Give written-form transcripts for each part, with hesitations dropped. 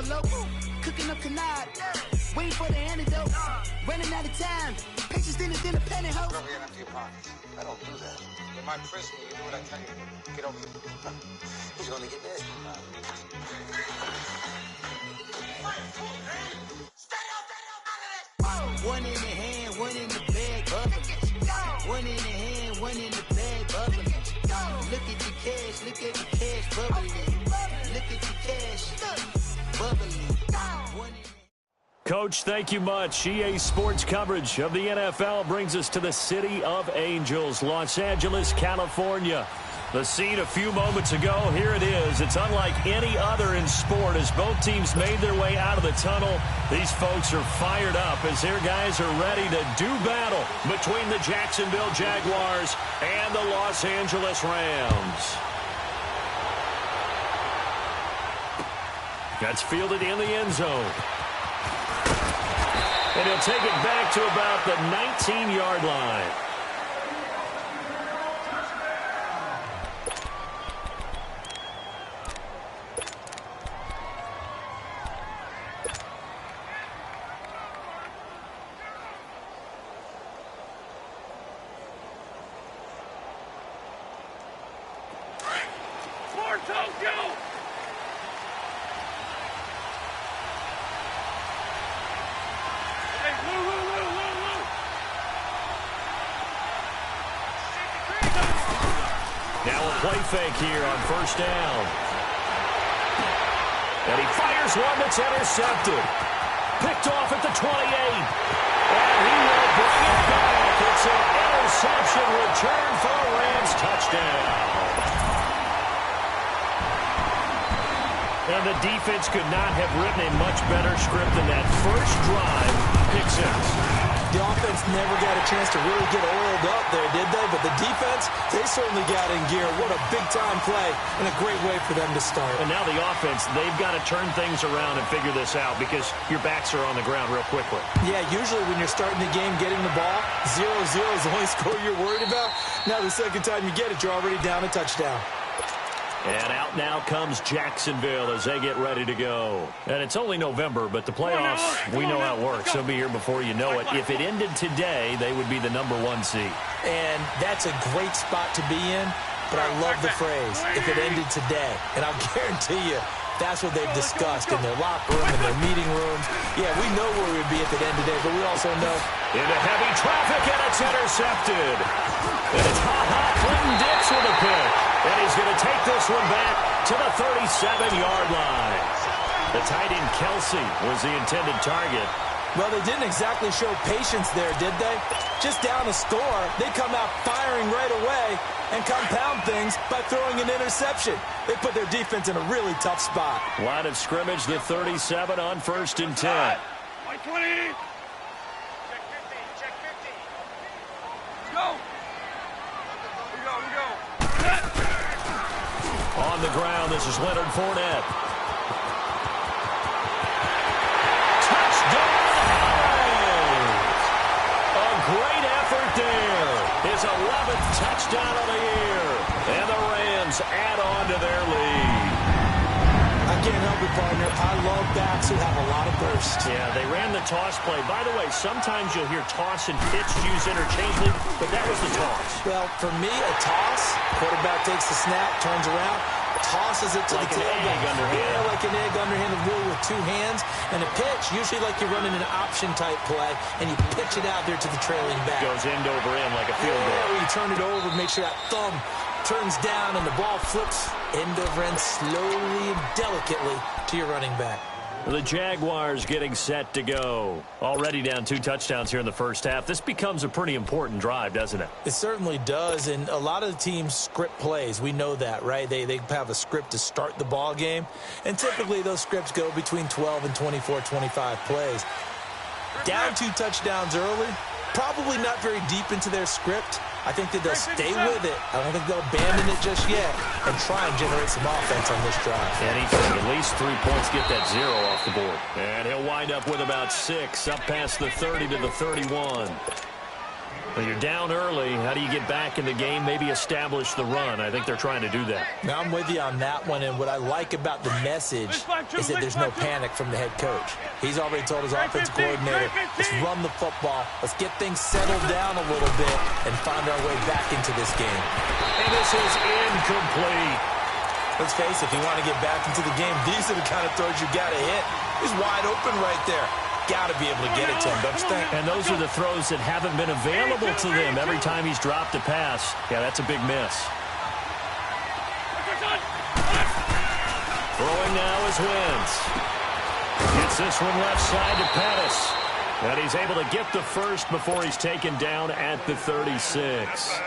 antelope, cooking up canard, waiting for the antidote, running out of time, patience than a penny hoe. Over here and empty your pockets. I don't do that. You might press me, you do what I tell you. Get over here. He's gonna get dead. One in the hand, one in the bag, bubbling. One in the hand, one in the bag, bubbling. Look at the cash, look at the cash, bubbling. Look at the cash, bubbling. Coach, thank you much. EA Sports coverage of the NFL brings us to the City of Angels, Los Angeles, California. The scene a few moments ago, here it is. It's unlike any other in sport as both teams made their way out of the tunnel. These folks are fired up as their guys are ready to do battle between the Jacksonville Jaguars and the Los Angeles Rams. That's fielded in the end zone. And he'll take it back to about the 19-yard line. Now a play fake here on first down. And he fires one that's intercepted. Picked off at the 28. And he will bring it back. It's an interception return for a Rams touchdown. And the defense could not have written a much better script than that first drive. Pick six. The offense never got a chance to really get oiled up there, did they? But the defense, they certainly got in gear. What a big-time play and a great way for them to start. And now the offense, they've got to turn things around and figure this out because your backs are on the ground real quickly. Yeah, usually when you're starting the game getting the ball, 0-0 is the only score you're worried about. Now the second time you get it, you're already down a touchdown. And out now comes Jacksonville as they get ready to go. And it's only November, but the playoffs, we know how it works. They'll be here before you know it. If it ended today, they would be the #1 seed. And that's a great spot to be in, but I love the phrase, if it ended today. And I'll guarantee you, that's what they've discussed in their locker room, in their meeting rooms. Yeah, we know where we'd be if it ended today, but we also know. Into heavy traffic, and it's intercepted. And it's Clinton Dix with a pick. And he's going to take this one back to the 37-yard line. The tight end Kelsey was the intended target. Well, they didn't exactly show patience there, did they? Just down a score, they come out firing right away and compound things by throwing an interception. They put their defense in a really tough spot. Line of scrimmage, the 37 on 1st and 10. 20. Check 50. Go. We go. On the ground, this is Leonard Fournette. Touchdown! A great effort there. His 11th touchdown of the year. And the Rams add on to their lead. I can't help it, partner. I love backs who have a lot of burst. Yeah, they ran the toss play. By the way, sometimes you'll hear toss and pitch used interchangeably, but that was the toss. Well, for me, a toss, quarterback takes the snap, turns around, tosses it to like the tailback. Yeah, like an egg underhanded really with two hands. And a pitch, usually like you're running an option-type play, and you pitch it out there to the trailing back. Goes end over end like a field goal. Yeah, where you turn it over, make sure that thumb turns down and the ball flips end over end slowly and delicately to your running back. The Jaguars getting set to go. Already down 2 touchdowns here in the first half. This becomes a pretty important drive, doesn't it? It certainly does, and a lot of the teams script plays. We know that, right? They have a script to start the ball game, and typically those scripts go between 12 and 24, 25 plays. Down 2 touchdowns early, probably not very deep into their script. I think that they'll stay with it. I don't think they'll abandon it just yet and try and generate some offense on this drive. Anything, at least 3 points, get that 0 off the board. And he'll wind up with about 6, up past the 30 to the 31. When you're down early, how do you get back in the game, maybe establish the run? I think they're trying to do that. Now, I'm with you on that one, and what I like about the message is that there's no panic from the head coach. He's already told his offensive coordinator, let's run the football, let's get things settled down a little bit, and find our way back into this game. And this is incomplete. Let's face it, if you want to get back into the game, these are the kind of throws you got to hit. He's wide open right there. Got to be able to get it to him, don't you think? And those are the throws that haven't been available to them every time he's dropped a pass. Yeah, that's a big miss. Throwing now is Wentz. Gets this one left side to Pettis. And he's able to get the first before he's taken down at the 36.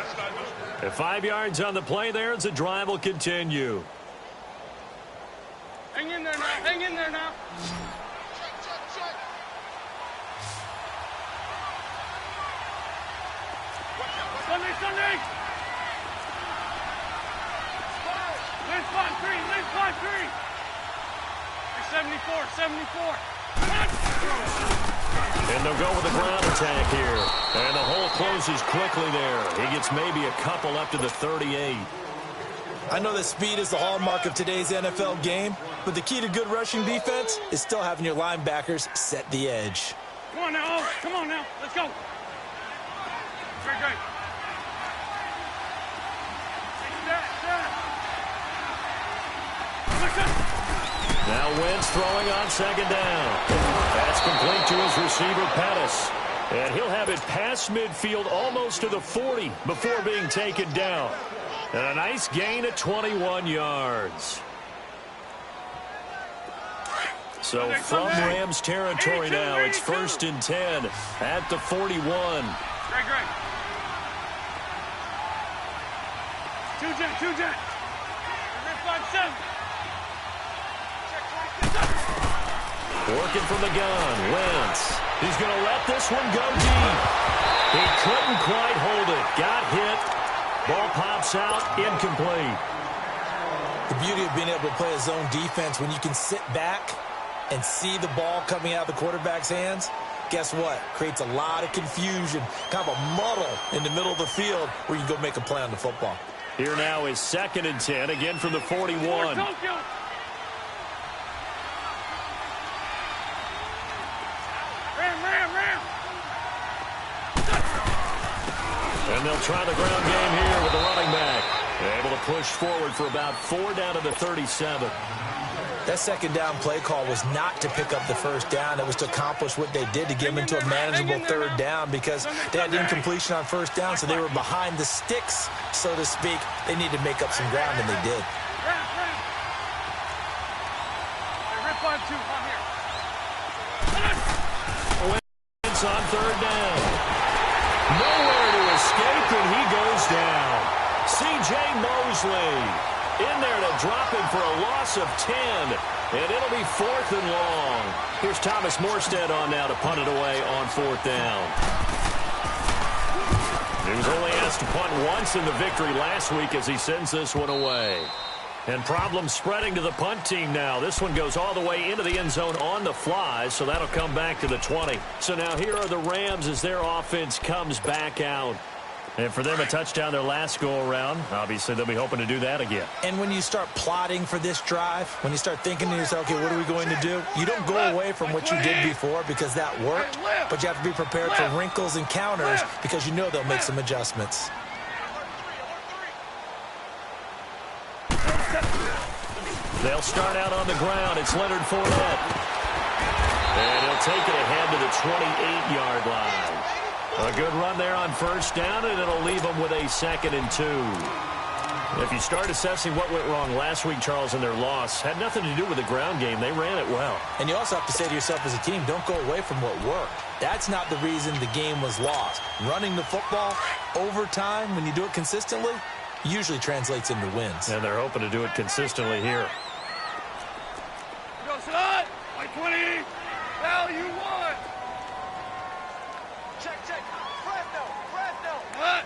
At 5 yards on the play there as the drive will continue. Hang in there now. Hang in there now. Sunday! Live 5-3! Live 5-3! 74! And they'll go with a ground attack here. And the hole closes quickly there. He gets maybe a couple up to the 38. I know that speed is the hallmark of today's NFL game, but the key to good rushing defense is still having your linebackers set the edge. Come on now, come on now, let's go. Great. Now Wentz throwing on second down. That's complete to his receiver, Pettis. And he'll have it past midfield almost to the 40 before being taken down. And a nice gain at 21 yards. So from Rams territory now, it's 1st and 10 at the 41. Great. Two jet. 5-7. Working from the gun, Wentz. He's going to let this one go deep. He couldn't quite hold it. Got hit. Ball pops out, incomplete. The beauty of being able to play a zone defense, when you can sit back and see the ball coming out of the quarterback's hands, guess what? Creates a lot of confusion, kind of a muddle in the middle of the field where you can go make a play on the football. Here now is 2nd and 10, again from the 41. And they'll try the ground game here with the running back. Able to push forward for about 4 down to the 37. That second down play call was not to pick up the first down. It was to accomplish what they did to get them into a manageable third down because they had incompletion on first down, so they were behind the sticks, so to speak. They needed to make up some ground, and they did. Wentz on third down. Nowhere to escape, and he goes down. C.J. Mosley in there to drop him for a loss of 10, and it'll be 4th and long. Here's Thomas Morstead on now to punt it away on 4th down. He was only asked to punt once in the victory last week as he sends this one away. And problems spreading to the punt team now. This one goes all the way into the end zone on the fly, so that'll come back to the 20. So now here are the Rams as their offense comes back out. And for them, a touchdown their last go-around. Obviously, they'll be hoping to do that again. And when you start plotting for this drive, when you start thinking to yourself, okay, what are we going to do? You don't go away from what you did before because that worked, but you have to be prepared for wrinkles and counters because you know they'll make some adjustments. They'll start out on the ground. It's Leonard Fournette. And he'll take it ahead to the 28-yard line. A good run there on first down, and it'll leave them with a 2nd and 2. If you start assessing what went wrong last week, Charles, in their loss, had nothing to do with the ground game. They ran it well. And you also have to say to yourself as a team, don't go away from what worked. That's not the reason the game was lost. Running the football over time, when you do it consistently, usually translates into wins. And they're hoping to do it consistently here. Go, son! Like 20! Value 1! Check. Fresno! What?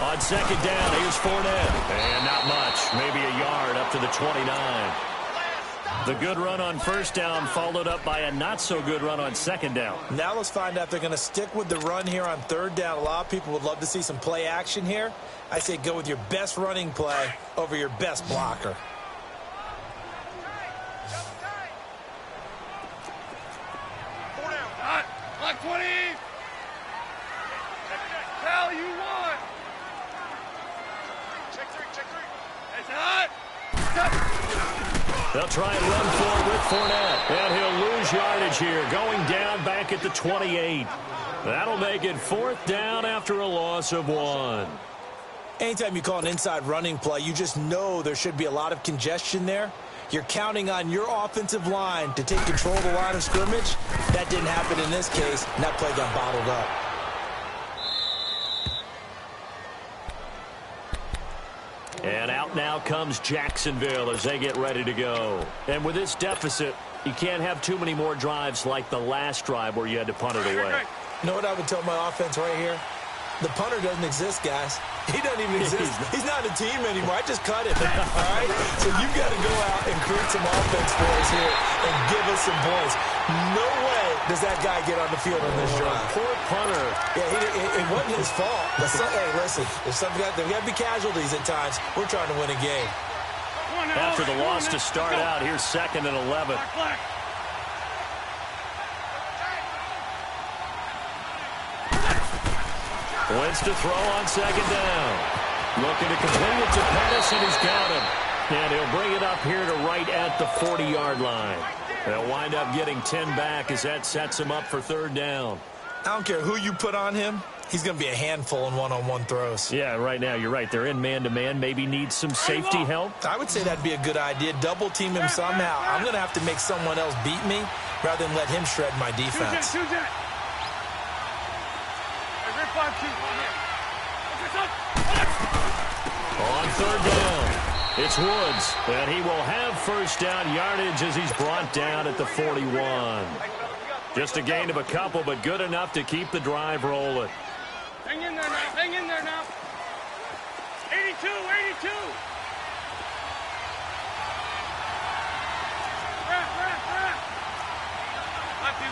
On second down, here's Fournette. And not much. Maybe a yard up to the 29. The good run on first down followed up by a not-so-good run on second down. Now let's find out if they're going to stick with the run here on third down. A lot of people would love to see some play action here. I say go with your best running play over your best blocker. Like 20. Hell, you won. Check three. It's hot. They'll try and run forward with Fournette. And he'll lose yardage here, going down back at the 28. That'll make it fourth down after a loss of 1. Anytime you call an inside running play, you just know there should be a lot of congestion there. You're counting on your offensive line to take control of the line of scrimmage. That didn't happen in this case, and that play got bottled up. And out now comes Jacksonville as they get ready to go. And with this deficit, you can't have too many more drives like the last drive where you had to punt it away. You know what I would tell my offense right here? The punter doesn't exist, guys. He doesn't even exist. He's not a team anymore. I just cut him. All right? So you've got to go out and create some offense for us here and give us some points. No way does that guy get on the field on this drive. Poor punter. Yeah, it wasn't his fault. Hey, listen, there's got to be casualties at times. We're trying to win a game. After the loss to start out, here's 2nd and 11. Wentz to throw on second down. Looking to complete it to Pettis, and he's got him. And he'll bring it up here to right at the 40-yard line. They'll wind up getting 10 back as that sets him up for third down. I don't care who you put on him. He's going to be a handful in one-on-one throws. Yeah, right now, you're right. They're in man-to-man. Maybe needs some safety help. I would say that'd be a good idea. Double-team him somehow. I'm going to have to make someone else beat me rather than let him shred my defense. On third down, it's Woods, and he will have first down yardage as he's brought down at the 41. Just a gain of a couple, but good enough to keep the drive rolling. Hang in there now. Hang in there now. 82.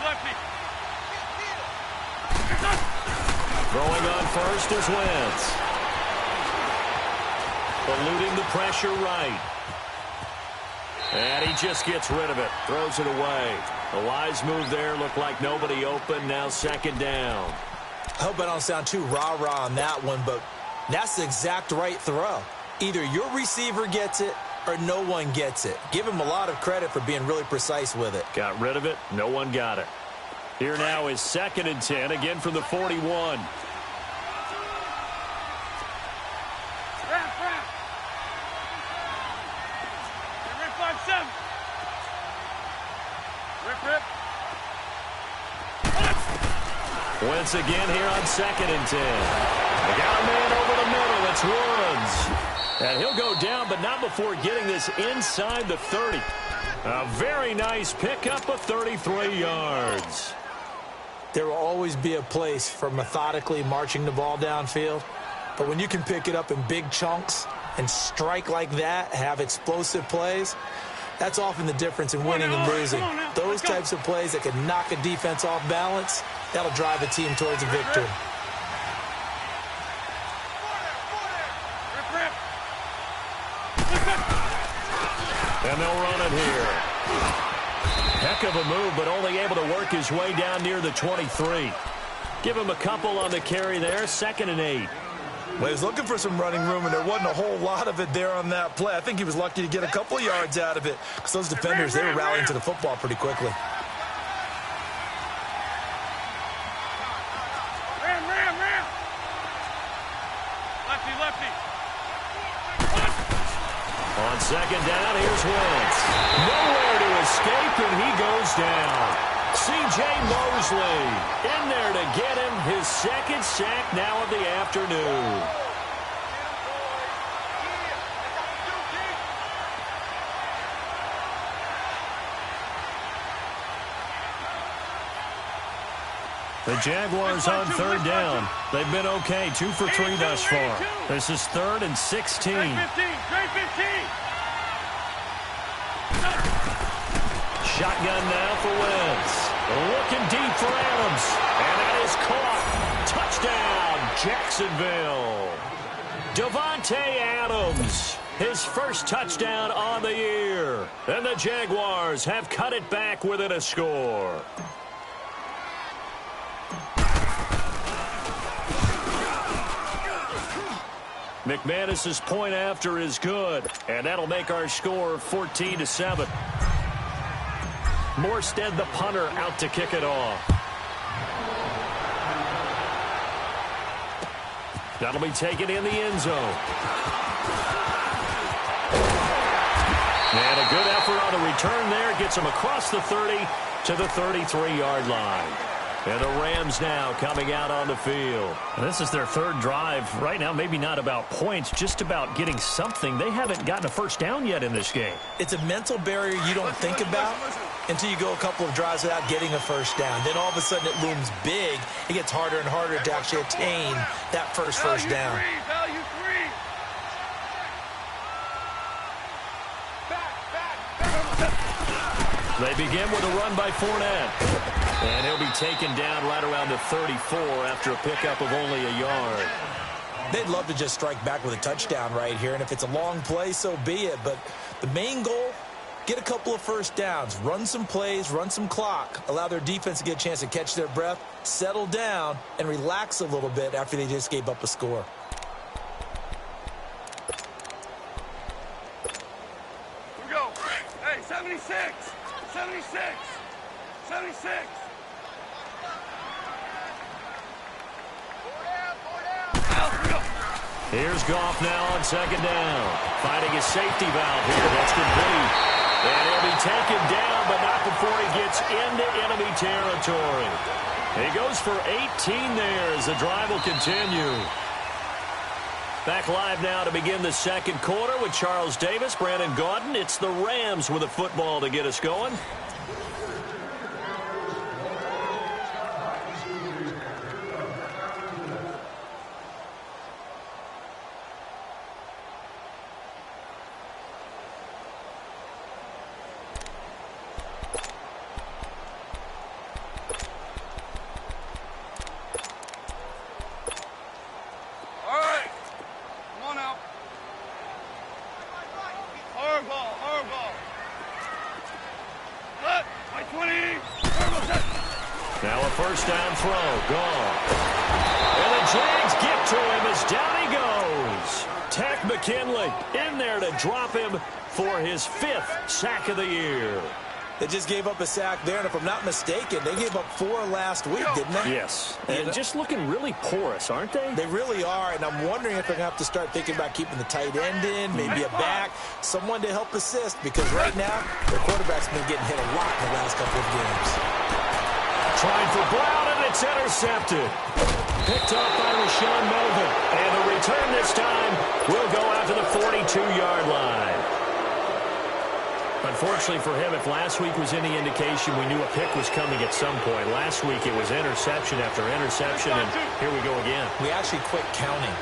Lefty. Throwing on first is Wentz. Eluding the pressure right. And he just gets rid of it. Throws it away. A wise move there. Looked like nobody open. Now second down. I hope I don't sound too rah-rah on that one, but that's the exact right throw. Either your receiver gets it or no one gets it. Give him a lot of credit for being really precise with it. Got rid of it. No one got it. Here now is 2nd and 10, again from the 41. Wentz again here on 2nd and 10. They got a man over the middle. It's Woods. And he'll go down, but not before getting this inside the 30. A very nice pickup of 33 yards. There will always be a place for methodically marching the ball downfield. But when you can pick it up in big chunks and strike like that, have explosive plays, that's often the difference in winning and losing. Those types of plays that can knock a defense off balance, that'll drive a team towards a victory. And they'll run it here. Heck of a move, but only able to work his way down near the 23. Give him a couple on the carry there. 2nd and 8. Well, he was looking for some running room, and there wasn't a whole lot of it there on that play. I think he was lucky to get a couple of yards out of it because those defenders, they were rallying to the football pretty quickly. Ram. Lefty. On second down, here's Wentz. Nowhere to escape, and he goes down. C.J. Mosley in there to get him his 2nd sack now of the afternoon. The Jaguars on third down. They've been okay, 2 for 3 thus far. This is 3rd and 16. Trade 15. shotgun now for Wentz. Looking deep for Adams. And that is caught. Touchdown, Jacksonville. Davante Adams, his first touchdown on the year. And the Jaguars have cut it back within a score. McManus's point after is good, and that'll make our score 14-7. Morstead, the punter, out to kick it off. That'll be taken in the end zone. And a good effort on the return there. Gets him across the 30 to the 33-yard line. And the Rams now coming out on the field. And this is their third drive. Right now, maybe not about points, just about getting something. They haven't gotten a first down yet in this game. It's a mental barrier you don't think about until you go a couple of drives without getting a first down. Then all of a sudden it looms big. It gets harder and harder to actually attain that first down. They begin with a run by Fournette. And he'll be taken down right around the 34 after a pickup of only a yard. They'd love to just strike back with a touchdown right here. And if it's a long play, so be it. But the main goal, get a couple of first downs, run some plays, run some clock, allow their defense to get a chance to catch their breath, settle down, and relax a little bit after they just gave up a score. Here we go. Hey, 76. 76. 76. Here's Goff now on second down. Finding his safety valve here. That's complete. And he'll be taken down, but not before he gets into enemy territory. He goes for 18 there as the drive will continue. Back live now to begin the second quarter with Charles Davis, Brandon Gaudin. It's the Rams with a football to get us going. First down throw, gone. And the Jags get to him as down he goes. Takk McKinley in there to drop him for his 5th sack of the year. They just gave up a sack there, and if I'm not mistaken, they gave up 4 last week, didn't they? Yes. And just looking really porous, aren't they? They really are, and I'm wondering if they're going to have to start thinking about keeping the tight end in, maybe a back, someone to help assist, because right now, their quarterback's been getting hit a lot in the last couple of games. Trying for Brown, and it's intercepted. Picked up by Rashawn Melvin. And the return this time will go out to the 42-yard line. Unfortunately for him, if last week was any indication, we knew a pick was coming at some point. Last week it was interception after interception, and here we go again. We actually quit counting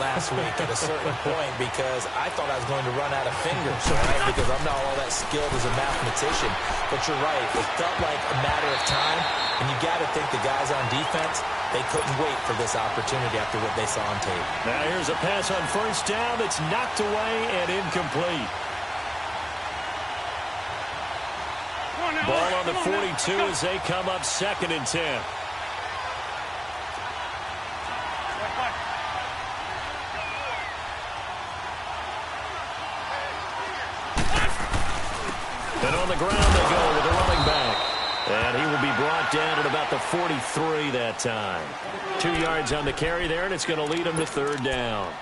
last week at a certain point because I thought I was going to run out of fingers, right? Because I'm not all that skilled as a mathematician. But you're right. It felt like a matter of time, and you got to think the guys on defense, they couldn't wait for this opportunity after what they saw on tape. Now here's a pass on first down that's knocked away and incomplete. Ball on the 42 as they come up 2nd and 10. And on the ground they go with the running back. And he will be brought down at about the 43 that time. 2 yards on the carry there, and it's going to lead him to 3rd down.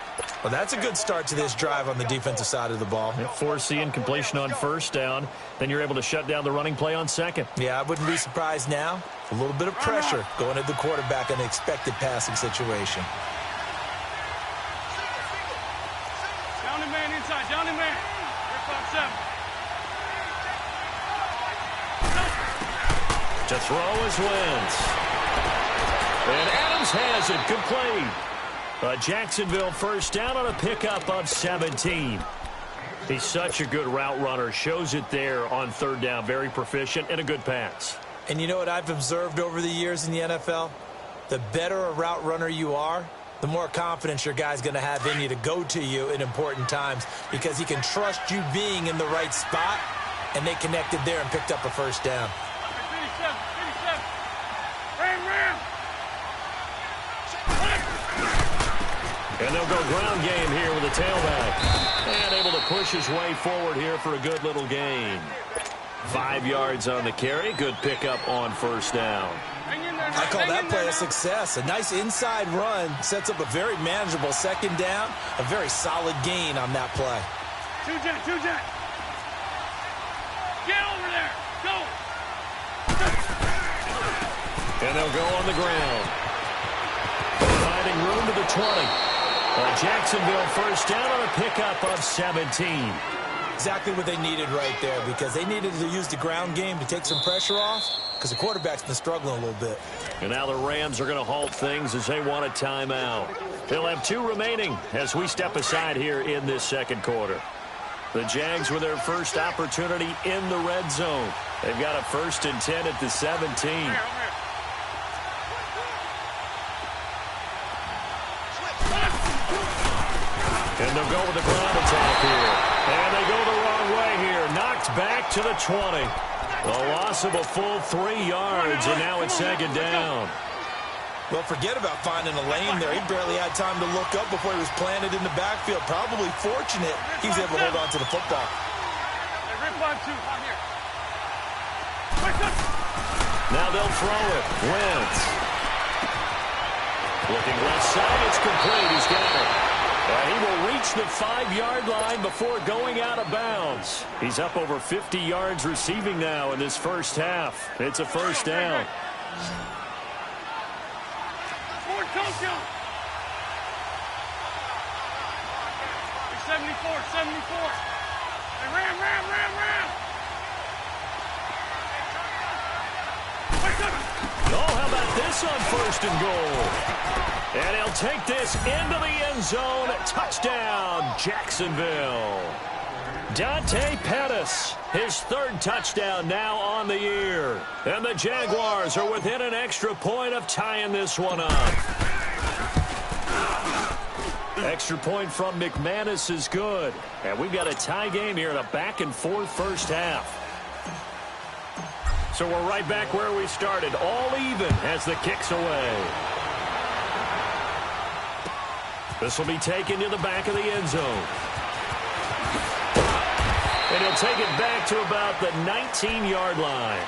Well, that's a good start to this drive on the defensive side of the ball. Force the incompletion on first down. Then you're able to shut down the running play on second. Yeah, I wouldn't be surprised now. A little bit of pressure going at the quarterback in an expected passing situation. Down the man inside. Down the man. Here, 5-7. To throw is Wentz. And Adams has it complete. A Jacksonville first down on a pickup of 17. He's such a good route runner. Shows it there on third down. Very proficient and a good pass. And you know what I've observed over the years in the NFL? The better a route runner you are, the more confidence your guy's going to have in you to go to you in important times because he can trust you being in the right spot, and they connected there and picked up a first down. And they'll go ground game here with a tailback. And able to push his way forward here for a good little gain. 5 yards on the carry. Good pickup on first down. I call that play a success. A nice inside run sets up a very manageable second down. A very solid gain on that play. Two-jet. Get over there. Go. And they'll go on the ground. Finding room to the 20. Jacksonville first down on a pickup of 17. Exactly what they needed right there because they needed to use the ground game to take some pressure off because the quarterback's been struggling a little bit. And now the Rams are going to halt things as they want a timeout. They'll have 2 remaining as we step aside here in this second quarter. The Jags with their first opportunity in the red zone. They've got a 1st and 10 at the 17. And they'll go with the ground attack here. And they go the wrong way here. Knocked back to the 20. A loss of a full 3 yards, and now it's second down. Well, forget about finding a lane there. He barely had time to look up before he was planted in the backfield. Probably fortunate he was able to hold on to the football. Now they'll throw it. Wentz. Looking left side. It's complete. He's got it. He will reach the 5-yard line before going out of bounds. He's up over 50 yards receiving now in this first half. It's a first down. Ford, Tokyo. 74. Hey, ram. Oh, how about this on 1st and goal? And he'll take this into the end zone. Touchdown, Jacksonville. Dante Pettis, his 3rd touchdown now on the year. And the Jaguars are within an extra point of tying this one up. Extra point from McManus is good. And we've got a tie game here in a back-and-forth first half. So we're right back where we started, all even as the kick's away. This will be taken to the back of the end zone. And he'll take it back to about the 19-yard line.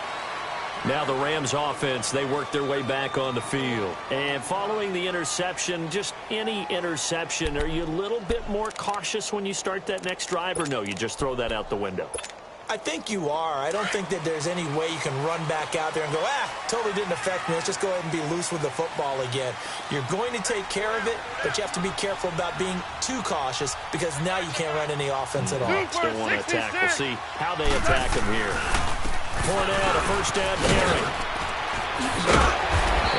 Now the Rams offense, they work their way back on the field. And following the interception, just any interception, are you a little bit more cautious when you start that next drive, or no, you just throw that out the window? I think you are. I don't think that there's any way you can run back out there and go, totally didn't affect me. Let's just go ahead and be loose with the football again. You're going to take care of it, but you have to be careful about being too cautious because now you can't run any offense at all. Still want to attack. We'll see how they attack him here. Fournette, a first down carry.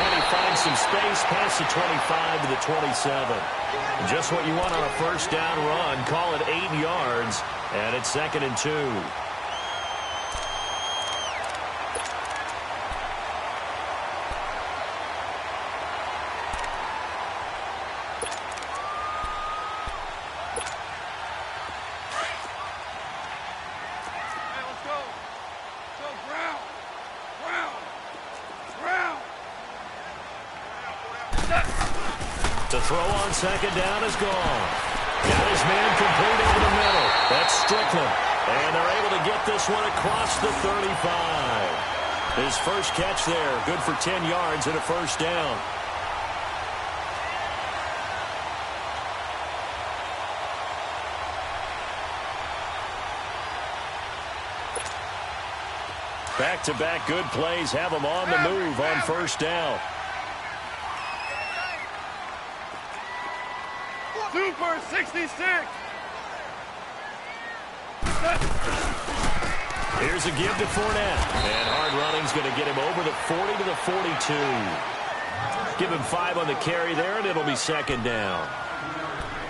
And he finds some space past the 25 to the 27. Just what you want on a first down run. Call it 8 yards, and it's 2nd and 2. Throw on 2nd down is gone. Got his man complete over the middle. That's Strickland. And they're able to get this one across the 35. His first catch there, good for 10 yards and a first down. Back-to-back good plays have him on the move on first down. Super 66. Here's a give to Fournette. And hard running's going to get him over the 40 to the 42. Give him 5 on the carry there, and it'll be 2nd down.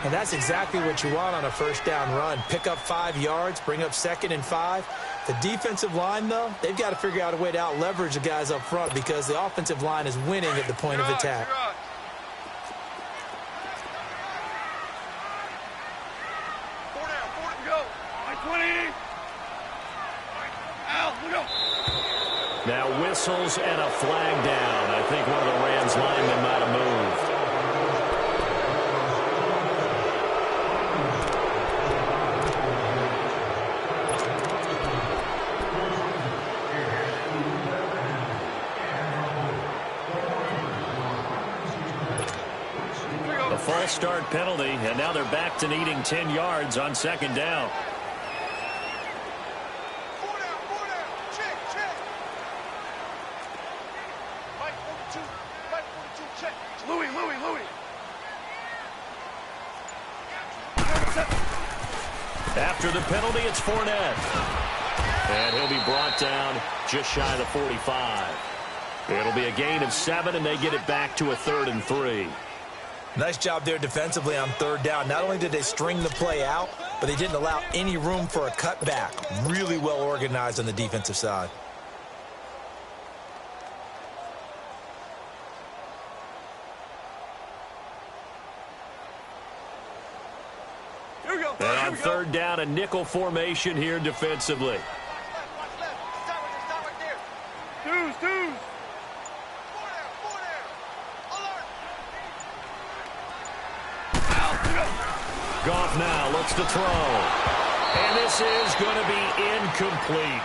And that's exactly what you want on a first down run. Pick up 5 yards, bring up 2nd and 5. The defensive line, though, they've got to figure out a way to out-leverage the guys up front because the offensive line is winning at the point of attack. 4 down, 4 to go. 20. Out, we go. Now whistles and a flag down. I think one of the Rams linemen might have moved. A false start penalty, and now they're back to needing 10 yards on 2nd down. 4 down, 4 down. Check, check. Mike 42, check. Louis. After the penalty, it's Fournette. And he'll be brought down just shy of the 45. It'll be a gain of 7, and they get it back to a 3rd and 3. Nice job there defensively on 3rd down. Not only did they string the play out, but they didn't allow any room for a cutback. Really well organized on the defensive side. Here we go. And on 3rd down, a nickel formation here defensively. Watch left. Stop right there. Twos. 4 down. Alert. Out, we go. Goff now looks to throw. And this is going to be incomplete.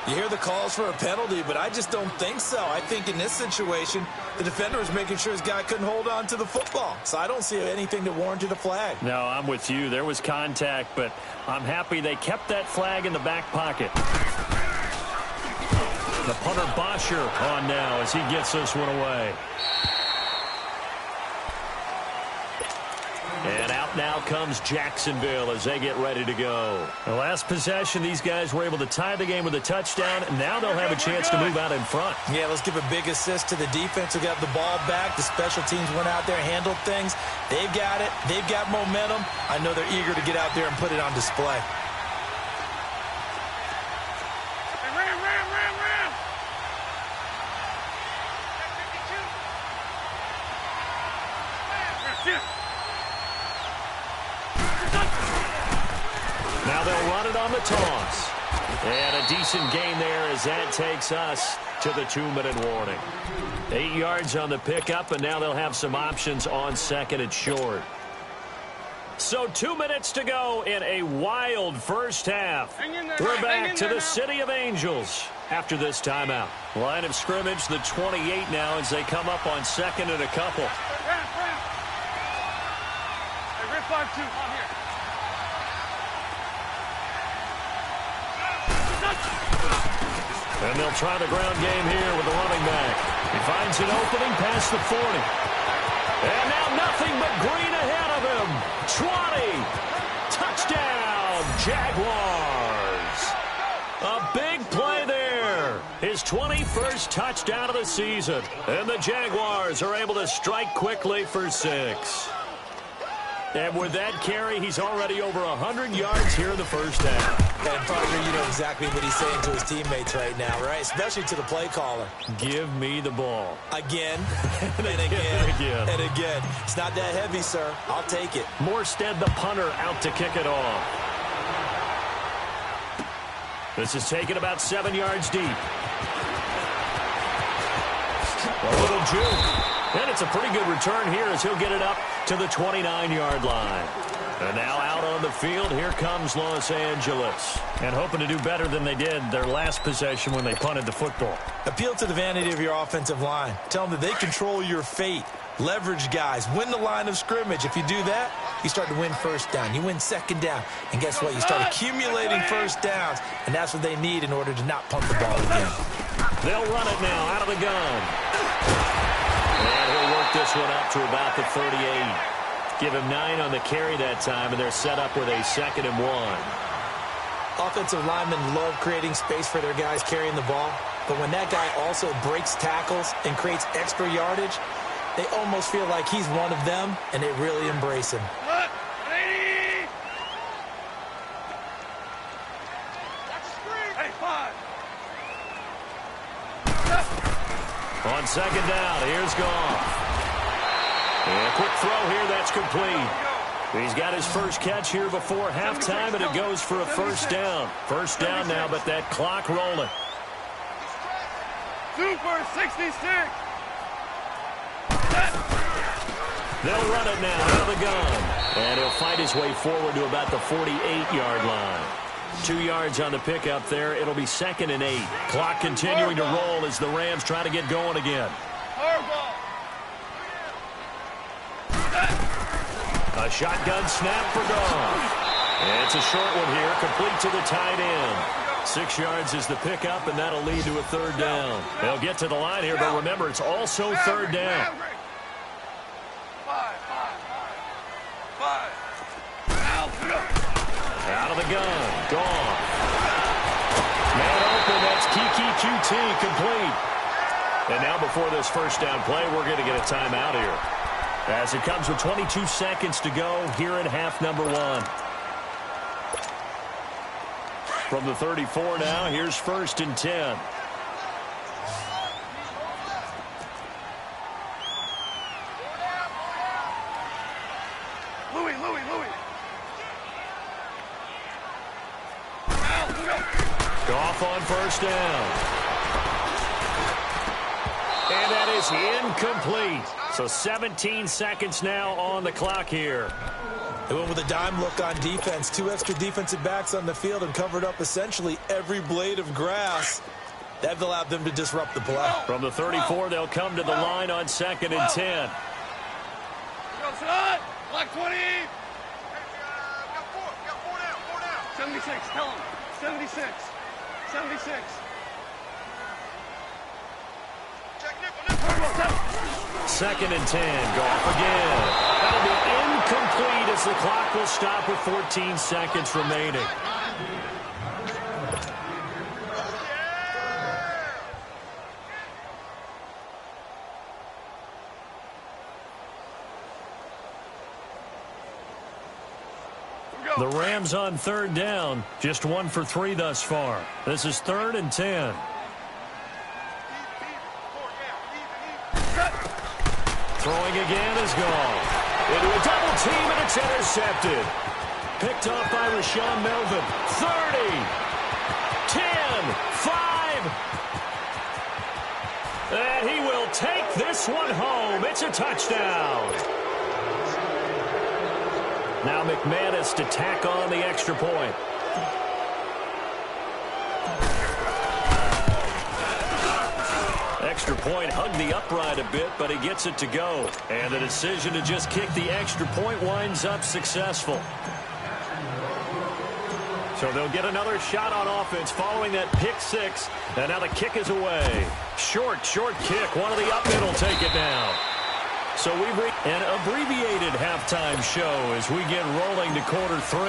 You hear the calls for a penalty, but I just don't think so. I think in this situation, the defender was making sure his guy couldn't hold on to the football. So I don't see anything that warranted a flag. No, I'm with you. There was contact, but I'm happy they kept that flag in the back pocket. The punter Bosher on now as he gets this one away. And out now comes Jacksonville as they get ready to go. The last possession, these guys were able to tie the game with a touchdown, and now they'll have a chance to move out in front. Yeah, let's give a big assist to the defense who got the ball back. The special teams went out there, handled things. They've got it. They've got momentum. I know they're eager to get out there and put it on display. Hey, ram. Shift. Now they'll run it on the toss. And a decent gain there as that takes us to the 2-minute warning. 8 yards on the pickup, and now they'll have some options on 2nd and short. So 2 minutes to go in a wild first half. Hang in there, We're Mike. Hang back in to there the now. City of Angels after this timeout. Line of scrimmage, the 28 now as they come up on 2nd and a couple. Ram. Hey, rip 5-2 on here. And they'll try the ground game here with the running back. He finds an opening past the 40. And now nothing but green ahead of him. 20. Touchdown, Jaguars. A big play there. His 21st touchdown of the season. And the Jaguars are able to strike quickly for 6. And with that carry, he's already over 100 yards here in the first half. And, partner, you know exactly what he's saying to his teammates right now, right? Especially to the play caller. Give me the ball. Again, and again, and again. It's not that heavy, sir. I'll take it. Morstead, the punter, out to kick it off. This is taken about 7 yards deep. A little juke. And it's a pretty good return here as he'll get it up to the 29-yard line. And now out on the field, here comes Los Angeles. And hoping to do better than they did their last possession when they punted the football. Appeal to the vanity of your offensive line. Tell them that they control your fate. Leverage guys. Win the line of scrimmage. If you do that, you start to win first down. You win 2nd down. And guess what? You start accumulating first downs. And that's what they need in order to not punt the ball again. They'll run it now out of the gun. And he'll work this one up to about the 38. Give him 9 on the carry that time, and they're set up with a 2nd and 1. Offensive linemen love creating space for their guys carrying the ball. But when that guy also breaks tackles and creates extra yardage, they almost feel like he's one of them, and they really embrace him. What? On second down, here's Goff. And a quick throw here, that's complete. He's got his first catch here before halftime, and it goes for a first down. First down now, but that clock rolling. Super 66. They'll run it now out of the gun. And he'll fight his way forward to about the 48-yard line. 2 yards on the pickup there. It'll be 2nd and 8. Clock continuing to roll as the Rams try to get going again. A shotgun snap for Goff. And it's a short one here, complete to the tight end. 6 yards is the pickup, and that'll lead to a third down. They'll get to the line here, but remember, it's also third down. Out of the gun, Goff. Man open, that's Kiki QT, complete. And now before this first down play, we're going to get a timeout here. As it comes with 22 seconds to go here in half number 1. From the 34 now, here's 1st and 10. Goff on first down. And that is incomplete. So 17 seconds now on the clock here. They went with a dime look on defense. 2 extra defensive backs on the field and covered up essentially every blade of grass. That allowed them to disrupt the play. From the 34, they'll come to the line on 2nd and 10. Go, son! Black 20! 76, tell him. 76. 76. Second and 10. Goff again. That'll be incomplete as the clock will stop with 14 seconds remaining. The Rams on third down, just 1 for 3 thus far. This is 3rd and 10. Throwing again is Goff. Into a double team, and it's intercepted. Picked off by Rashawn Melvin. 30, 10, 5. And he will take this one home. It's a touchdown. Now McManus to tack on the extra point. Extra point hugged the upright a bit, but he gets it to go. And the decision to just kick the extra point winds up successful. So they'll get another shot on offense following that pick 6. And now the kick is away. Short kick. One of the up men will take it down. So we've reached an abbreviated halftime show as we get rolling to quarter 3.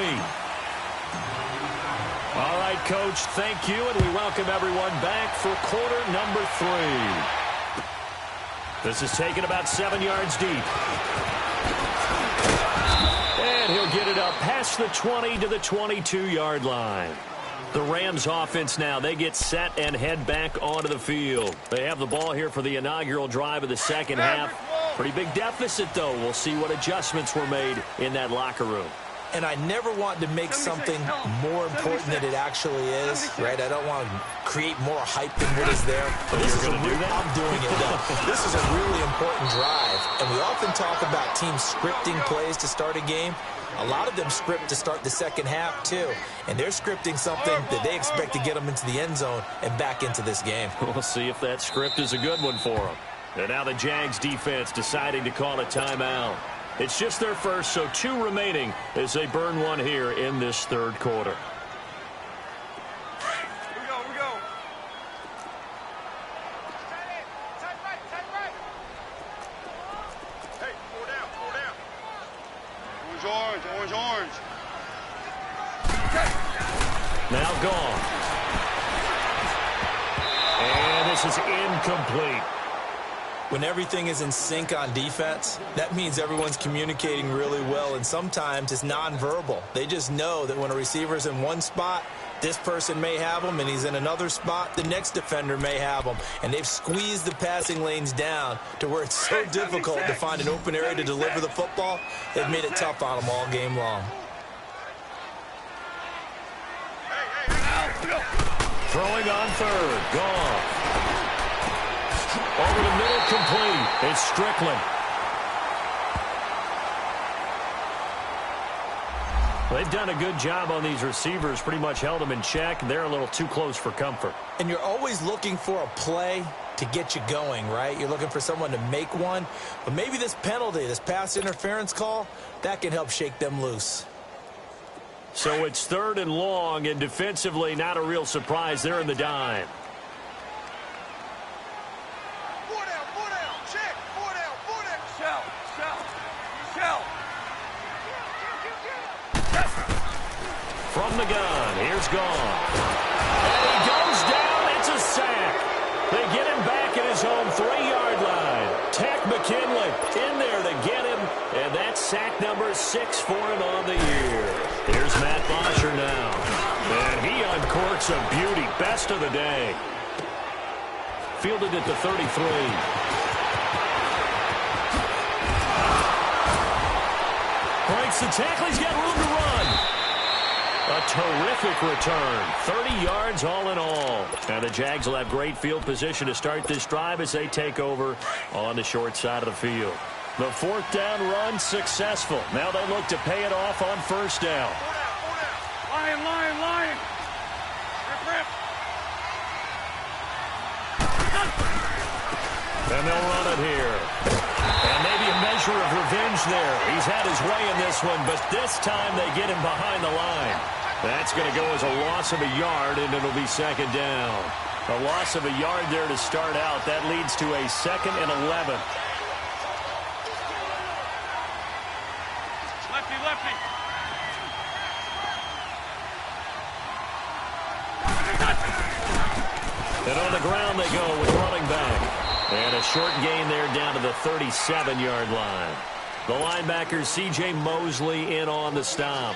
All right, Coach, thank you, and we welcome everyone back for quarter number 3. This is taken about 7 yards deep. And he'll get it up past the 20 to the 22-yard line. The Rams offense now, they get set and head back onto the field. They have the ball here for the inaugural drive of the second half. Pretty big deficit, though. We'll see what adjustments were made in that locker room. And I never want to make something more important than it actually is, right? I don't want to create more hype than what is there. But You're going to do that? I'm doing it, though. This is a really important drive. And we often talk about teams scripting plays to start a game. A lot of them script to start the second half, too. And they're scripting something that they expect to get them into the end zone and back into this game. We'll see if that script is a good one for them. And now the Jags defense deciding to call a timeout. It's just their first, so 2 remaining as they burn one here in this third quarter. Here we go. Hey, 4 down. Orange. Now gone. And this is incomplete. When everything is in sync on defense, that means everyone's communicating really well, and sometimes it's nonverbal. They just know that when a receiver's in one spot, This person may have him, and he's in another spot. The next defender may have him, and they've squeezed the passing lanes down to where it's so difficult to find an open area to deliver the football. They've made it tough on them all game long. Throwing on third. Gone. Over the middle, complete. It's Strickland. They've done a good job on these receivers, pretty much held them in check. They're a little too close for comfort. And you're always looking for a play to get you going, right? You're looking for someone to make one. But maybe this penalty, this pass interference call, that can help shake them loose. So it's third and long, and defensively, not a real surprise. They're in the dime. Four down, check. Four down. Shell. From the gun, here's gone. And he goes down. It's a sack. They get him back at his own 3-yard line. Tech McKinley in there to get him, and that's sack number 6 for him on the year. Here's Matt Bosher now. And he uncorks a beauty. Best of the day. Fielded at the 33. Breaks the tackle. He's got room to run. A terrific return. 30 yards all in all. And the Jags will have great field position to start this drive as they take over on the short side of the field. The fourth down run successful. Now they look to pay it off on first down. Lion. Rip. And they'll run it here. And maybe a measure of revenge there. He's had his way in this one, but this time they get him behind the line. That's going to go as a loss of a yard, and it'll be second down. A loss of a yard there to start out. That leads to a 2nd and 11. Lefty. And on the ground they go with running back. And a short gain there down to the 37-yard line. The linebacker, C.J. Mosley, in on the stop.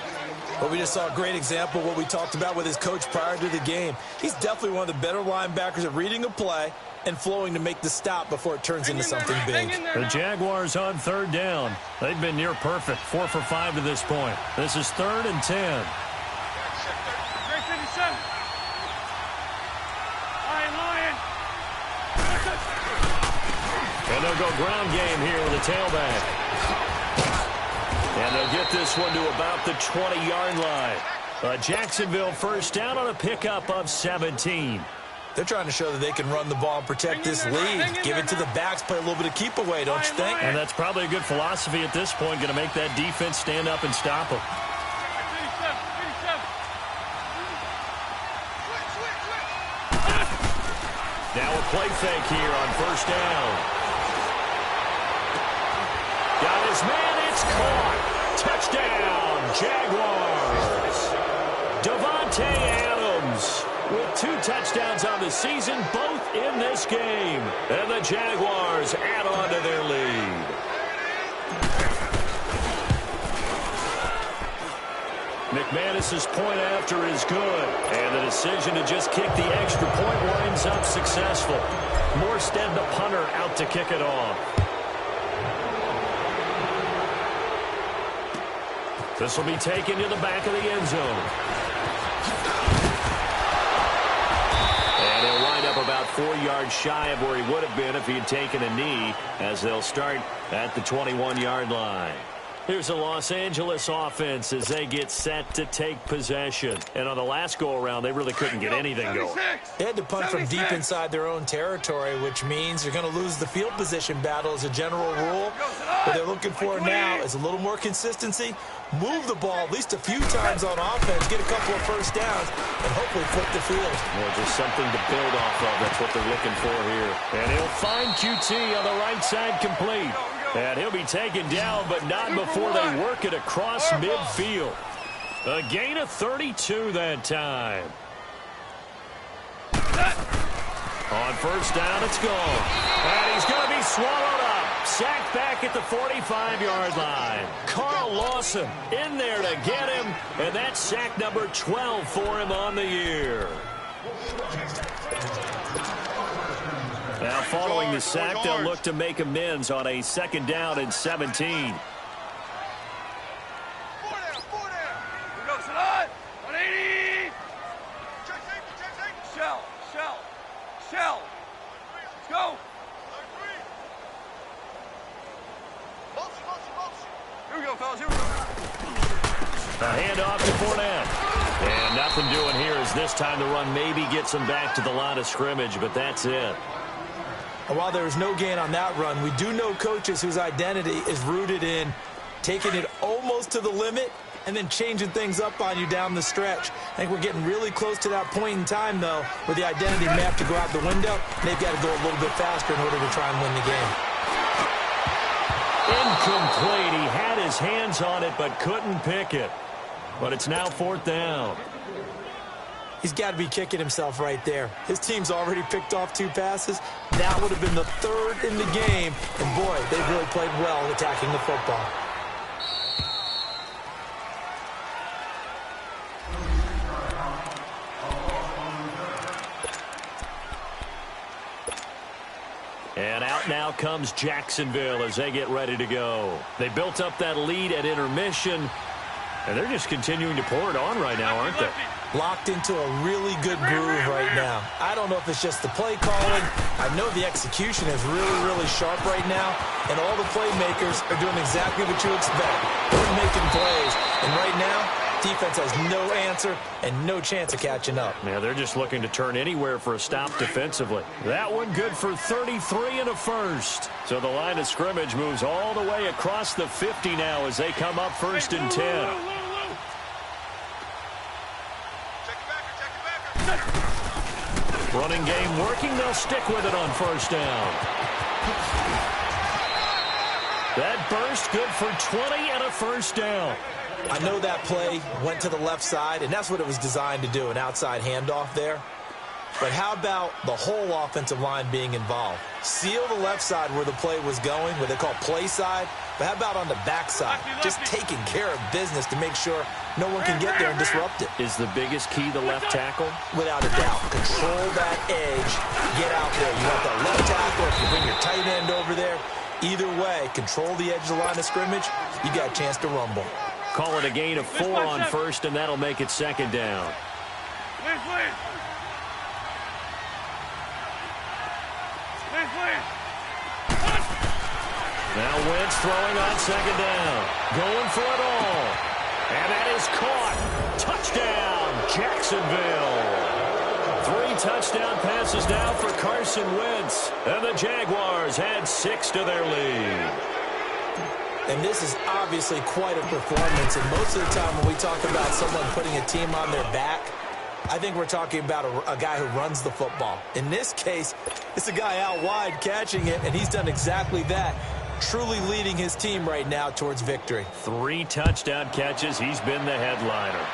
Well, we just saw a great example of what we talked about with his coach prior to the game. He's definitely one of the better linebackers at reading a play and flowing to make the stop before it turns into something big. The Jaguars on third down. They've been near perfect, 4 for 5 to this point. This is 3rd and 10. Great 57. Lion. And they'll go ground game here with a tailback. And they'll get this one to about the 20-yard line. Jacksonville first down on a pickup of 17. They're trying to show that they can run the ball and protect this lead. Give it to the backs, play a little bit of keep away, don't you think? And that's probably a good philosophy at this point, going to make that defense stand up and stop them. 87. Now a play fake here on first down. Got his man, it's caught. Touchdown, Jaguars. Devontae Adams with 2 touchdowns on the season, both in this game. And the Jaguars add on to their lead. McManus's point after is good. And the decision to just kick the extra point winds up successful. Morstead, the punter, out to kick it off. This will be taken to the back of the end zone. And he'll wind up about 4 yards shy of where he would have been if he had taken a knee, as they'll start at the 21-yard line. Here's the Los Angeles offense as they get set to take possession. And on the last go-around, they really couldn't get anything going. They had to punt from deep inside their own territory, which means you're going to lose the field position battle as a general rule. What they're looking for now is a little more consistency, move the ball at least a few times on offense, get a couple of first downs, and hopefully flip the field. Well, just something to build off of. That's what they're looking for here. And he'll find QT on the right side complete. And he'll be taken down, but not before they work it across midfield. A gain of 32 that time. On first down, it's gone. And he's going to be swallowed up. Sacked back at the 45-yard line. Carl Lawson in there to get him, and that's sack number 12 for him on the year. Now, following the sack, they'll look to make amends on a 2nd down and 17. Shell. Let's go. Here we go, fellas. Here we go. A handoff to Fournette. And nothing doing here as this time the run maybe gets him back to the line of scrimmage, but that's it. And while there was no gain on that run, we do know coaches whose identity is rooted in taking it almost to the limit and then changing things up on you down the stretch. I think we're getting really close to that point in time, though, where the identity may have to go out the window. They've got to go a little bit faster in order to try and win the game. Incomplete. He had his hands on it but couldn't pick it. But it's now 4th down. He's got to be kicking himself right there. His team's already picked off 2 passes. That would have been the 3rd in the game. And, boy, they've really played well attacking the football. And out now comes Jacksonville as they get ready to go. They built up that lead at intermission, and they're just continuing to pour it on right now, aren't they? Locked into a really good groove right now. I don't know if it's just the play calling. I know the execution is really, really sharp right now, and all the playmakers are doing exactly what you expect. They're making plays, and right now, defense has no answer and no chance of catching up. Yeah, they're just looking to turn anywhere for a stop defensively. That one good for 33 and a first. So the line of scrimmage moves all the way across the 50 now as they come up 1st and 10. Running game working. They'll stick with it on 1st down. That burst good for 20 and a 1st down. I know that play went to the left side, and that's what it was designed to do, an outside handoff there. But how about the whole offensive line being involved? Seal the left side where the play was going, what they call play side. But how about on the back side? Just taking care of business to make sure no one can get there and disrupt it. Is the biggest key the left tackle? Without a doubt. Control that edge. Get out there. You want that left tackle. If you bring your tight end over there, either way, control the edge of the line of scrimmage, you got a chance to rumble. Call it a gain of 4 on 1st, and that'll make it 2nd down. Now Wentz throwing on 2nd down. Going for it all. And that is caught. Touchdown, Jacksonville. 3 touchdown passes now for Carson Wentz. And the Jaguars add 6 to their lead. And this is obviously quite a performance. And most of the time when we talk about someone putting a team on their back, I think we're talking about a guy who runs the football. In this case, it's a guy out wide catching it, and he's done exactly that, truly leading his team right now towards victory. 3 touchdown catches. He's been the headliner.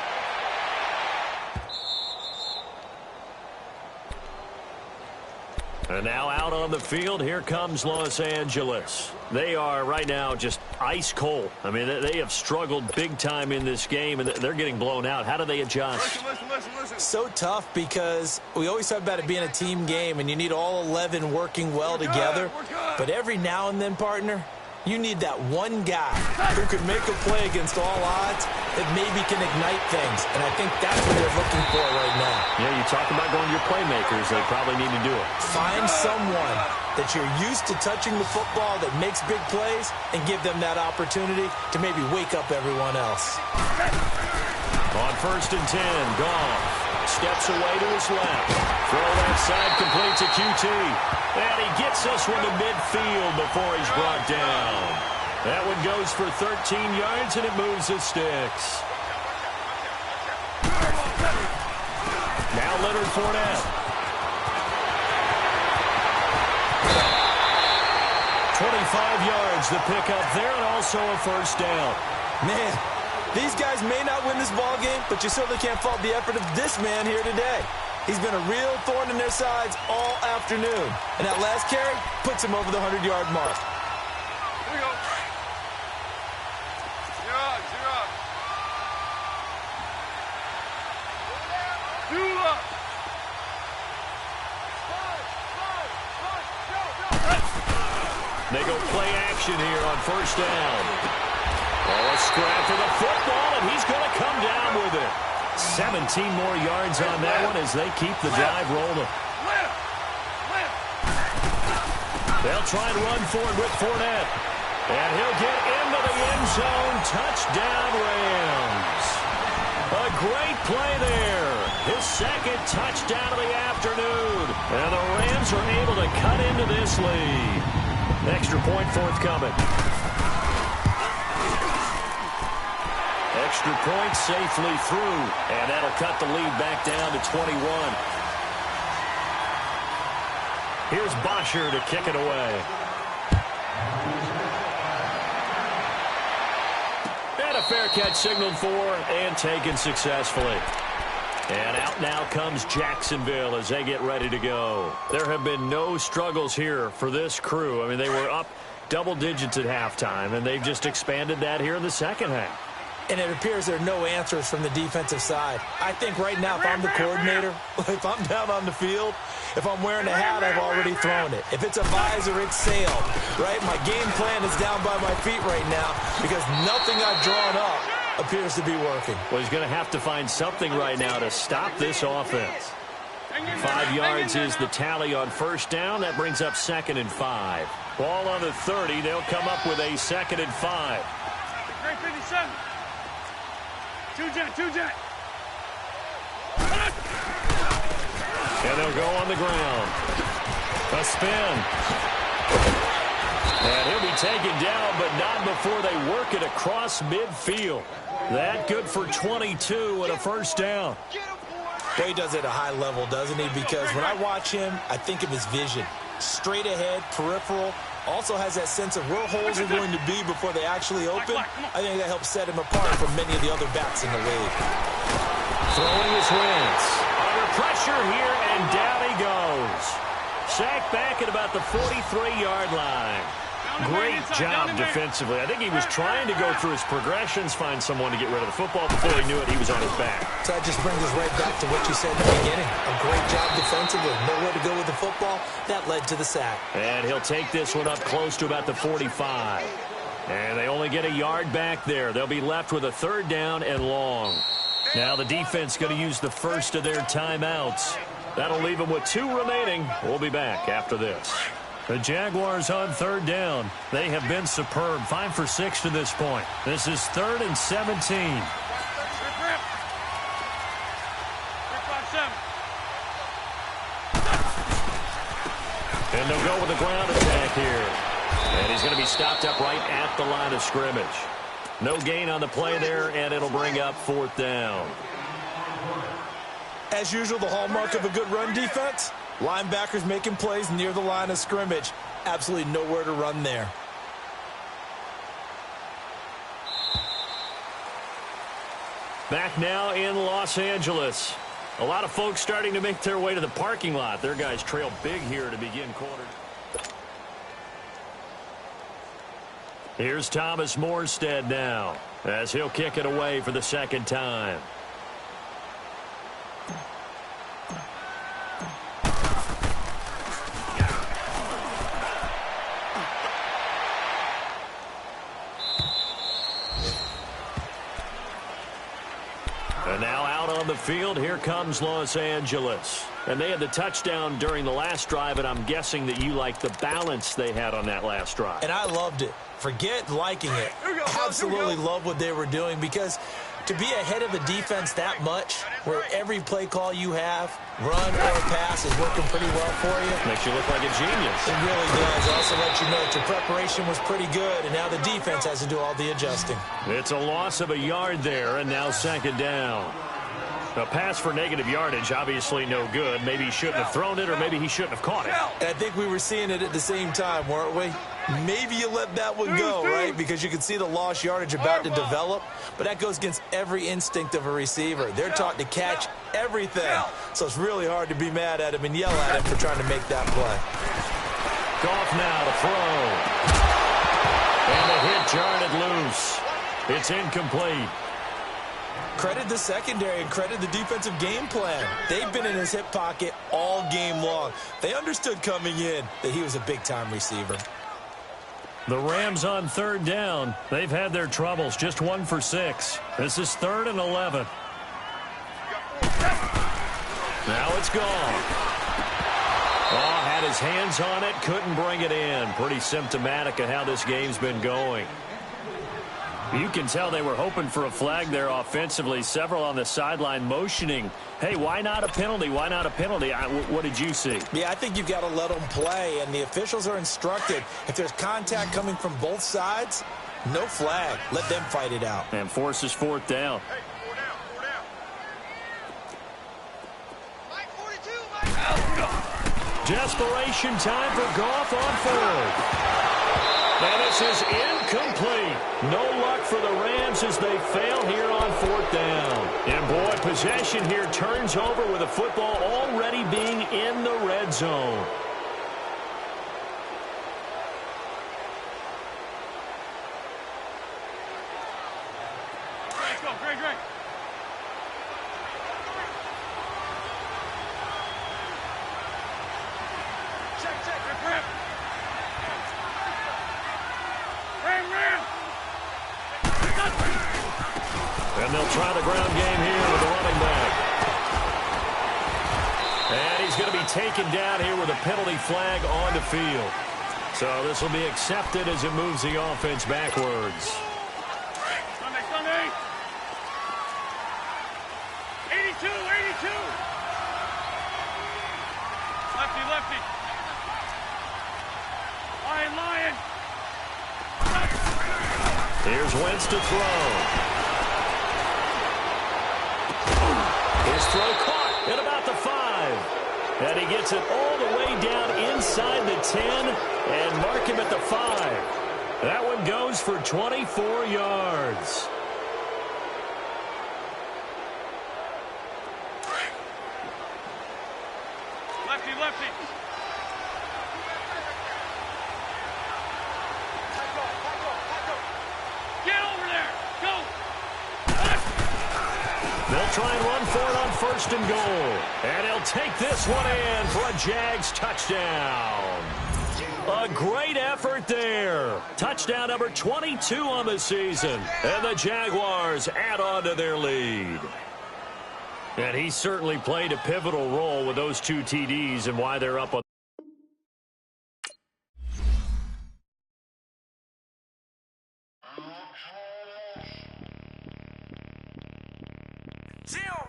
And now out on the field, here comes Los Angeles. They are right now just ice cold. I mean, they have struggled big time in this game, and they're getting blown out. How do they adjust? Listen. So tough because we always talk about it being a team game, and you need all 11 working well together. But every now and then, partner, you need that one guy who can make a play against all odds that maybe can ignite things. And I think that's what they're looking for right now. Yeah, you talk about going to your playmakers. They probably need to do it. Find someone that you're used to touching the football that makes big plays and give them that opportunity to maybe wake up everyone else. On 1st and 10, Goff steps away to his left. Throw that side complete to QT. And he gets this one to midfield before he's brought down. That one goes for 13 yards, and it moves the sticks. Now Leonard Fournette. 25 yards the pickup there, and also a 1st down. Man, these guys may not win this ball game, but you certainly can't fault the effort of this man here today. He's been a real thorn in their sides all afternoon. And that last carry puts him over the 100-yard mark. They go play action here on first down. Oh, a scrap for the football, and he's going to come down with it. 17 more yards on that one as they keep the drive rolling. They'll try and run for it with Fournette. And he'll get into the end zone. Touchdown, Rams. A great play there. His second touchdown of the afternoon. And the Rams are able to cut into this lead. Extra point forthcoming. Extra point safely through. And that'll cut the lead back down to 21. Here's Bosher to kick it away. And a fair catch signaled for and taken successfully. And out now comes Jacksonville as they get ready to go. There have been no struggles here for this crew. I mean, they were up double digits at halftime, and they've just expanded that here in the second half. And it appears there are no answers from the defensive side. I think right now, if I'm the coordinator, if I'm down on the field, if I'm wearing a hat, I've already thrown it. If it's a visor, it's sailed, right? My game plan is down by my feet right now because nothing I've drawn up appears to be working. Well, he's going to have to find something right now to stop this offense. 5 yards is the tally on first down. That brings up 2nd and 5. Ball on the 30. They'll come up with a 2nd and 5. Great 57. Two jet. And they'll go on the ground. A spin. And he'll be taken down, but not before they work it across midfield. That good for 22 and a first down. Well, he does it at a high level, doesn't he? Because when I watch him, I think of his vision. Straight ahead, peripheral. Also has that sense of where holes are going to be before they actually open. I think that helps set him apart from many of the other backs in the league. Throwing his wins. Under pressure here, and down he goes. Sacked back at about the 43-yard line. Great job defensively. I think he was trying to go through his progressions, find someone to get rid of the football. Before he knew it, he was on his back. So that just brings us right back to what you said in the beginning. A great job defensively. Nowhere to go with the football. That led to the sack. And he'll take this one up close to about the 45. And they only get a yard back there. They'll be left with a 3rd down and long. Now the defense going to use the first of their timeouts. That'll leave them with 2 remaining. We'll be back after this. The Jaguars on 3rd down. They have been superb. 5 for 6 to this point. This is 3rd and 17. And they'll go with the ground attack here. And he's going to be stopped up right at the line of scrimmage. No gain on the play there, and it'll bring up 4th down. As usual, the hallmark of a good run defense, linebackers making plays near the line of scrimmage. Absolutely nowhere to run there. Back now in Los Angeles. A lot of folks starting to make their way to the parking lot. Their guys trail big here to begin quarter. Here's Thomas Morstead now as he'll kick it away for the 2nd time. And now out on the field, here comes Los Angeles. And they had the touchdown during the last drive, and I'm guessing that you like the balance they had on that last drive. And I loved it. Forget liking it. Absolutely love what they were doing, because to be ahead of a defense that much, where every play call you have, run or pass, is working pretty well for you. Makes you look like a genius. It really does. Also let you know that your preparation was pretty good, and now the defense has to do all the adjusting. It's a loss of a yard there, and now 2nd down. A pass for negative yardage, obviously no good. Maybe he shouldn't have thrown it, or maybe he shouldn't have caught it. And I think we were seeing it at the same time, weren't we? Maybe you let that one go, right? Because you can see the lost yardage about to develop. But that goes against every instinct of a receiver. They're taught to catch everything. So it's really hard to be mad at him and yell at him for trying to make that play. Goff now to throw. And the hit jarred it loose. It's incomplete. Credit the secondary and credit the defensive game plan. They've been in his hip pocket all game long. They understood coming in that he was a big-time receiver. The Rams on third down. They've had their troubles. Just 1 for 6. This is 3rd and 11. Now it's gone. Oh, had his hands on it. Couldn't bring it in. Pretty symptomatic of how this game's been going. You can tell they were hoping for a flag there offensively. Several on the sideline motioning. Hey, why not a penalty? Why not a penalty? What did you see? Yeah, I think you've got to let them play, and the officials are instructed. If there's contact coming from both sides, no flag. Let them fight it out. And forces 4th down. Hey, 4 down, 4 down. Mike 42, Mike. Desperation time for Goff on 4th. And this is incomplete. No luck for the Rams as they fail here on 4th down. And boy, possession here turns over with the football already being in the red zone. Great, go, great, great. Check, check. Grip, grip. Ram. And they'll try the ground game here with the running back. And he's going to be taken down here with a penalty flag on the field. So this will be accepted as it moves the offense backwards. Sunday. 82. Lefty. Lion. Here's Wentz to throw. His throw caught at about the 5. And he gets it all the way down inside the 10 and mark him at the 5. That one goes for 24 yards. Lefty. Get over there. Go. They'll try and run for it on 1st and goal. And he'll take this one in for a Jags touchdown. A great effort there. Touchdown number 22 on the season. And the Jaguars add on to their lead. And he certainly played a pivotal role with those 2 TDs and why they're up on.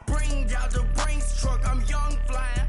Bring out the Brinks truck, I'm young flying